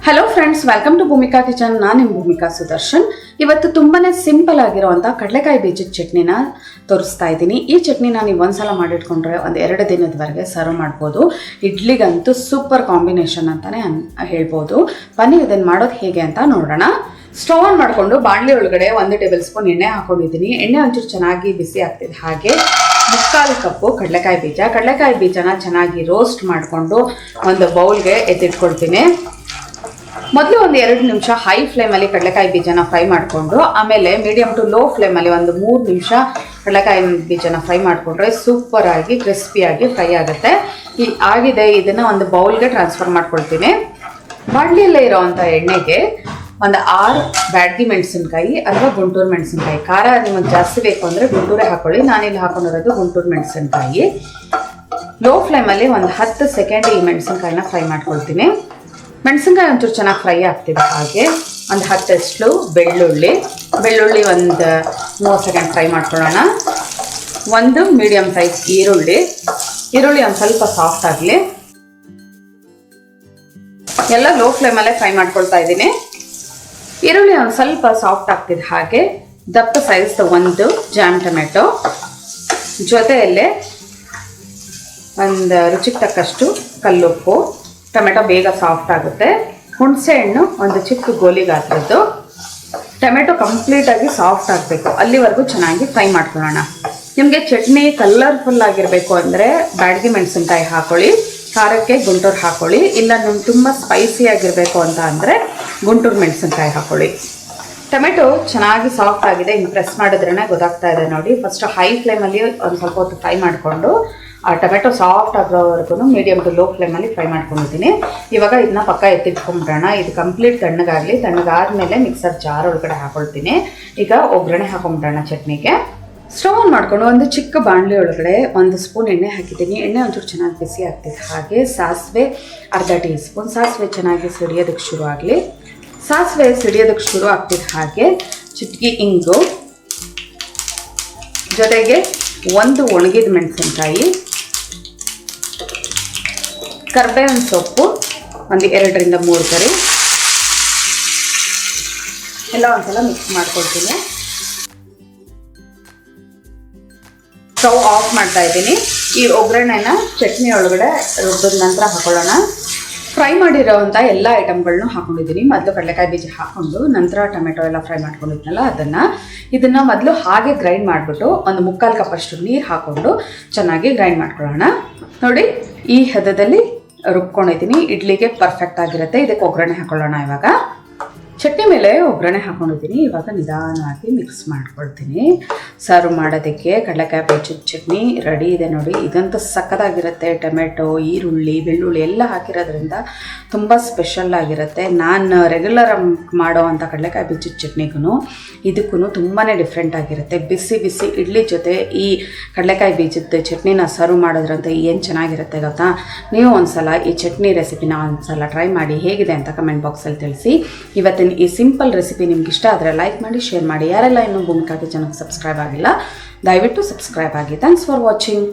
Hello friends, welcome to Bhumika kitchen. ನಾನು ನಿಮ್ಮ ಭೂಮಿಕಾ ಸುದರ್ಶನ್. ಇವತ್ತು ತುಂಬಾನೇ ಸಿಂಪಲ್ ಆಗಿರುವಂಥ ಕಡಲೆಕಾಯಿ ಬೀಜದ ಚಟ್ನಿನ ತೋರಿಸ್ತಾ ಇದ್ದೀನಿ. ಈ ಚಟ್ನಿನ ನೀವು ಒಂದ್ಸಲ ಮಾಡಿಟ್ಕೊಂಡ್ರೆ ಒಂದು 2 ದಿನದವರೆಗೆ ಸರ್ವ್ ಮಾಡ್ಬೋದು. ಇಡ್ಲಿಗಂತೂ ಸೂಪರ್ ಕಾಂಬಿನೇಷನ್ ಅಂತಾನೆ ಹೇಳ್ಬೋದು. ಬನ್ನಿ ಇದನ್ನು ಮಾಡೋದು ಹೇಗೆ ಅಂತ ನೋಡೋಣ. ಸ್ಟವ್ ಆನ್ ಮಾಡಿಕೊಂಡು ಬಾಣಲಿ ಒಳಗಡೆ 1 ಟೇಬಲ್ ಸ್ಪೂನ್ ಎಣ್ಣೆ ಹಾಕೊಂಡಿದ್ದೀನಿ. ಎಣ್ಣೆ ಒಂಚೂರು ಚೆನ್ನಾಗಿ ಬಿಸಿ ಆಗ್ತಿದೆ. ಹಾಗೆ 3/4 ಕಪ್ಪು ಕಡಲೆಕಾಯಿ ಬೀಜನ ಚೆನ್ನಾಗಿ ರೋಸ್ಟ್ ಮಾಡಿಕೊಂಡು ಒಂದು ಬೌಲ್ಗೆ ಎತ್ತಿಟ್ಕೊಳ್ತೀನಿ. ಮೊದಲು ಒಂದು 2 ನಿಮಿಷ ಹೈ ಫ್ಲೇಮಲ್ಲಿ ಕಡಲೆಕಾಯಿ ಬೀಜನ ಫ್ರೈ ಮಾಡಿಕೊಂಡು ಆಮೇಲೆ ಮೀಡಿಯಮ್ ಟು ಲೋ ಫ್ಲೇಮಲ್ಲಿ ಒಂದು 3 ನಿಮಿಷ ಕಡಲೆಕಾಯಿ ಬೀಜನ ಫ್ರೈ ಮಾಡಿಕೊಂಡ್ರೆ ಸೂಪರಾಗಿ ಕ್ರಿಸ್ಪಿಯಾಗಿ ಫ್ರೈ ಆಗುತ್ತೆ. ಆಗಿದೆ, ಇದನ್ನು ಒಂದು ಬೌಲ್ಗೆ ಟ್ರಾನ್ಸ್ಫರ್ ಮಾಡ್ಕೊಳ್ತೀನಿ. ಬಾಣಲಿಯಲ್ಲೇ ಇರೋವಂಥ ಎಣ್ಣೆಗೆ ಒಂದು 6 ಬ್ಯಾಡಗಿ ಮೆಣಸಿನ್ಕಾಯಿ ಅಥವಾ ಗುಂಟೂರು ಮೆಣಸಿನ್ಕಾಯಿ, ಖಾರ ನಿಮಗೆ ಜಾಸ್ತಿ ಬೇಕು ಅಂದರೆ ಗುಂಟೂರೇ ಹಾಕೊಳ್ಳಿ. ನಾನಿಲ್ಲಿ ಹಾಕೊಂಡಿರೋದು ಗುಂಟೂರು ಮೆಣಸಿನ್ಕಾಯಿ. ಲೋ ಫ್ಲೇಮಲ್ಲಿ ಒಂದು 10 ಸೆಕೆಂಡ್ ಈ ಮೆಣಸಿನ್ಕಾಯಿನ ಫ್ರೈ ಮಾಡ್ಕೊಳ್ತೀನಿ. ಮೆಣಸಿನ್ಕಾಯಿ ಒಂಚೂರು ಚೆನ್ನಾಗಿ ಫ್ರೈ ಆಗ್ತಿದೆ. ಹಾಗೆ ಒಂದು 10 ಬೆಳ್ಳುಳ್ಳಿ ಒಂದು 3 ಸೆಕೆಂಡ್ ಫ್ರೈ ಮಾಡ್ಕೊಳ್ಳೋಣ. ಒಂದು ಮೀಡಿಯಮ್ ಸೈಜ್ ಈರುಳ್ಳಿ ಒಂದು ಸ್ವಲ್ಪ ಸಾಫ್ಟ್ ಆಗಲಿ. ಎಲ್ಲ ಲೋ ಫ್ಲೇಮಲ್ಲೇ ಫ್ರೈ ಮಾಡ್ಕೊಳ್ತಾ ಇದ್ದೀನಿ. ಈರುಳ್ಳಿ ಒಂದು ಸ್ವಲ್ಪ ಸಾಫ್ಟ್ ಆಗ್ತಿದೆ. ಹಾಗೆ ದಪ್ಪ ಸೈಜ್ ಒಂದು ಜಾಮ್ ಟೊಮೆಟೊ, ಜೊತೆಯಲ್ಲೇ ಒಂದು ರುಚಿಗೆ ತಕ್ಕಷ್ಟು ಕಲ್ಲುಪ್ಪು. ಟೊಮೆಟೊ ಬೇಗ ಸಾಫ್ಟ್ ಆಗುತ್ತೆ. ಹುಣಸೆ ಹಣ್ಣು ಒಂದು ಚಿಕ್ಕ ಗೋಲಿ ಗಾತ್ರದ್ದು. ಟೊಮೆಟೊ ಕಂಪ್ಲೀಟಾಗಿ ಸಾಫ್ಟ್ ಆಗಬೇಕು, ಅಲ್ಲಿವರೆಗೂ ಚೆನ್ನಾಗಿ ಫ್ರೈ ಮಾಡ್ಕೊಳ್ಳೋಣ. ನಿಮಗೆ ಚಟ್ನಿ ಕಲರ್ಫುಲ್ ಆಗಿರಬೇಕು ಅಂದರೆ ಬ್ಯಾಡಗಿ ಮೆಣಸಿನ್ಕಾಯಿ ಹಾಕೊಳ್ಳಿ, ಖಾರಕ್ಕೆ ಗುಂಟೂರು ಹಾಕೊಳ್ಳಿ. ಇಲ್ಲ ನಿಮ್ಗೆ ತುಂಬ ಸ್ಪೈಸಿ ಆಗಿರಬೇಕು ಅಂತ ಅಂದರೆ ಗುಂಟೂರು ಮೆಣಸಿನ್ಕಾಯಿ ಹಾಕೊಳ್ಳಿ. ಟೊಮೆಟೊ ಚೆನ್ನಾಗಿ ಸಾಫ್ಟ್ ಆಗಿದೆ. ಹಿಂಗೆ ಪ್ರೆಸ್ ಮಾಡಿದ್ರೇ ಗೊತ್ತಾಗ್ತಾ ಇದೆ ನೋಡಿ. ಫಸ್ಟ್ ಹೈ ಫ್ಲೇಮಲ್ಲಿ ಒಂದು ಸ್ವಲ್ಪ ಹೊತ್ತು ಫ್ರೈ ಮಾಡಿಕೊಂಡು ಆ ಟೊಮೆಟೊ ಸಾಫ್ಟ್ ಆಗೋವರೆಗೂ ಮೀಡಿಯಮ್ ಟು ಲೋ ಫ್ಲೇಮಲ್ಲಿ ಫ್ರೈ ಮಾಡ್ಕೊಂಡಿದ್ದೀನಿ. ಇವಾಗ ಇದನ್ನ ಪಕ್ಕ ಎತ್ತಿಟ್ಕೊಂಡ್ಬಿಡೋಣ. ಇದು ಕಂಪ್ಲೀಟ್ ತಣ್ಣಗಾಗಲಿ. ತಣ್ಣಗಾದ್ಮೇಲೆ ಮಿಕ್ಸರ್ ಜಾರ್ ಒಳಗಡೆ ಹಾಕೊಳ್ತೀನಿ. ಈಗ ಒಗ್ಗರಣೆ ಹಾಕೊಂಡ್ಬಿಡೋಣ ಚಟ್ನಿಗೆ. ಸ್ಟವ್ ಆನ್ ಮಾಡಿಕೊಂಡು ಒಂದು ಚಿಕ್ಕ ಬಾಣಲಿ ಒಳಗಡೆ 1 ಸ್ಪೂನ್ ಎಣ್ಣೆ ಹಾಕಿದ್ದೀನಿ. ಎಣ್ಣೆ ಒಂಚೂರು ಚೆನ್ನಾಗಿ ಬಿಸಿ ಆಗ್ತಿದೆ. ಹಾಗೆ ಸಾಸಿವೆ ಅರ್ಧ ಟೀ ಸ್ಪೂನ್. ಸಾಸಿವೆ ಚೆನ್ನಾಗಿ ಸಿಡಿಯೋದಕ್ಕೆ ಶುರು ಆಗಲಿ. ಸಾಸಿವೆ ಸಿಡಿಯೋದಕ್ಕೆ ಶುರು ಆಗ್ತಿದೆ. ಹಾಗೆ ಚಿಟಕಿ ಇಂಗು, ಜೊತೆಗೆ 1 ಒಣಗಿದ ಮೆಣಸಿನ್ಕಾಯಿ, ಕರ್ಬೇವಿನ ಸೊಪ್ಪು ಒಂದು 2ರಿಂದ 3 ಕರಿ ಎಲ್ಲ ಒಂದ್ಸಲ ಮಿಕ್ಸ್ ಮಾಡ್ಕೊಳ್ತೀನಿ. ಸ್ಟವ್ ಆಫ್ ಮಾಡ್ತಾ ಇದ್ದೀನಿ. ಈ ಒಗ್ಗರಣೆನ ಚಟ್ನಿ ಒಳಗಡೆ ರುಬ್ಬಿದ ನಂತರ ಹಾಕೊಳ್ಳೋಣ. ಫ್ರೈ ಮಾಡಿರೋವಂಥ ಎಲ್ಲ ಐಟಮ್ಗಳನ್ನೂ ಹಾಕೊಂಡಿದ್ದೀನಿ. ಮೊದಲು ಕಡಲೆಕಾಯಿ ಬೀಜ ಹಾಕ್ಕೊಂಡು ನಂತರ ಟೊಮೆಟೊ ಎಲ್ಲ ಫ್ರೈ ಮಾಡ್ಕೊಂಡಿದ್ನಲ್ಲ ಇದನ್ನು ಮೊದಲು ಹಾಗೆ ಗ್ರೈಂಡ್ ಮಾಡಿಬಿಟ್ಟು ಒಂದು 3/4 ಕಪ್ಪಷ್ಟು ನೀರು ಹಾಕ್ಕೊಂಡು ಚೆನ್ನಾಗಿ ಗ್ರೈಂಡ್ ಮಾಡ್ಕೊಳ್ಳೋಣ. ನೋಡಿ, ಈ ಹದದಲ್ಲಿ ರುಬ್ಕೊಂಡಿದ್ದೀನಿ. ಇಡ್ಲಿಗೆ ಪರ್ಫೆಕ್ಟ್ ಆಗಿರುತ್ತೆ. ಇದಕ್ಕೆ ಒಗ್ಗರಣೆ ಹಾಕೊಳ್ಳೋಣ. ಇವಾಗ ಚಟ್ನಿ ಮೇಲೆ ಒಗ್ಗರಣೆ ಹಾಕೊಂಡಿದ್ದೀನಿ. ಇವಾಗ ನಿಧಾನವಾಗಿ ಮಿಕ್ಸ್ ಮಾಡ್ಕೊಳ್ತೀನಿ. ಸರ್ವ್ ಮಾಡೋದಕ್ಕೆ ಕಡಲೆಕಾಯಿ ಬೀಜದ ಚಟ್ನಿ ರೆಡಿ ಇದೆ ನೋಡಿ. ಇದಂತೂ ಸಕ್ಕತ್ತಾಗಿರುತ್ತೆ. ಟೊಮೆಟೊ, ಈರುಳ್ಳಿ, ಬೆಳ್ಳುಳ್ಳಿ ಎಲ್ಲ ಹಾಕಿರೋದ್ರಿಂದ ತುಂಬ ಸ್ಪೆಷಲ್ ಆಗಿರುತ್ತೆ. ನಾನು ರೆಗ್ಯುಲರ್ ಮಾಡೋವಂಥ ಕಡಲೆಕಾಯಿ ಬೀಜದ ಚಟ್ನಿಗೂ ಇದಕ್ಕೂ ತುಂಬಾ ಡಿಫ್ರೆಂಟ್ ಆಗಿರುತ್ತೆ. ಬಿಸಿ ಬಿಸಿ ಇಡ್ಲಿ ಜೊತೆ ಈ ಕಡಲೆಕಾಯಿ ಬೀಜದ ಚಟ್ನಿನ ಸರ್ವ್ ಮಾಡೋದ್ರಂತ ಏನು ಚೆನ್ನಾಗಿರುತ್ತೆ ಗೊತ್ತಾ. ನೀವು ಒಂದ್ಸಲ ಈ ಚಟ್ನಿ ರೆಸಿಪಿನ ಒಂದ್ಸಲ ಟ್ರೈ ಮಾಡಿ, ಹೇಗಿದೆ ಅಂತ ಕಮೆಂಟ್ ಬಾಕ್ಸಲ್ಲಿ ತಿಳಿಸಿ. ಇವತ್ತಿನ ಈ ಸಿಂಪಲ್ ರೆಸಿಪಿ ನಿಮ್ಗೆ ಇಷ್ಟ ಆದರೆ ಲೈಕ್ ಮಾಡಿ, ಶೇರ್ ಮಾಡಿ. ಯಾರೆಲ್ಲ ಇನ್ನೂ ಭೂಮಿಕಾ ಕಿಚನ್ಗೆ ಸಬ್ಸ್ಕ್ರೈಬ್ ಆಗಿಲ್ಲ ದಯವಿಟ್ಟು ಸಬ್ಸ್ಕ್ರೈಬ್ ಆಗಿ. Thanks for watching.